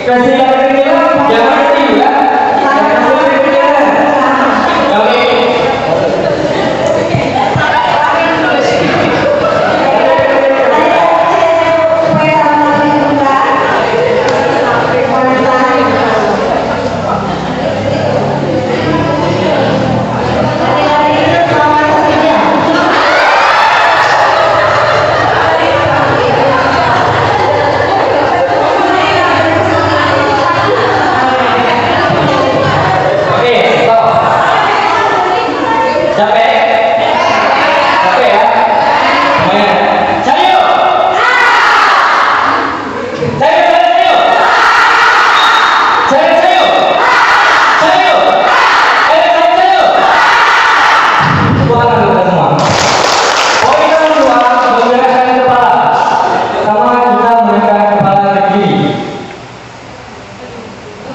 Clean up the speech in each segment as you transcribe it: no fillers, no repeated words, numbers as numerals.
Kasih yang kecil, jangan kecil ya.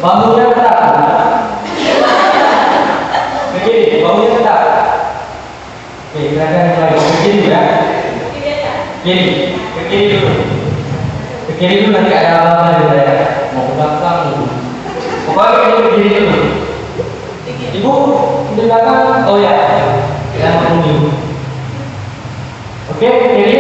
Bahunya tetap ke kiri, bahunya tetap. Oke, gerakan lagi ke kiri ya. Kiri, ke kiri dulu. Ke kiri dulu, nanti ada apa-apa ya. Mau ke belakang. Pokoknya ke kiri dulu. Ibu di belakang. Oh ya, yang mau dulu. Oke, ke kiri.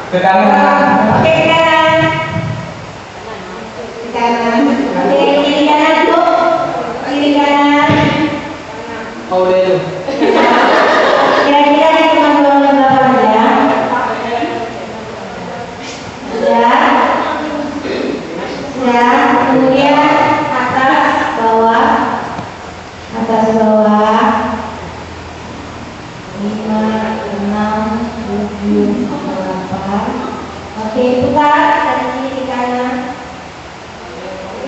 Ke kanan. Oke, ke kanan. Ke kanan. Oke, kiri kanan, Bu. Kiri kanan. Oh, udah. Kira-kira yang cuma belakang aja. Ya. Ya, kemudian atas, bawah. Atas, bawah. 5, 6, 7, 8. Oke, putar dari kiri ke kanan.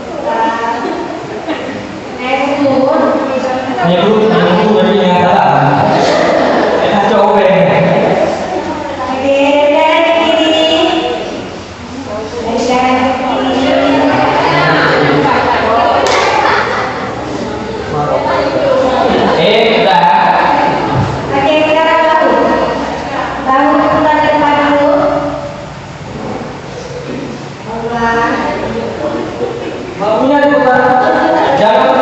Putar. Naik turun. Nyebut dari yang salah. Enak coba. Oke, dari kanan ke kiri. Dari kanan ke kiri. Udah. Oke, sekarang bahu. Bahu putar ke depan dulu. Pelan. Bahunya diputar. Jangan.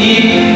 I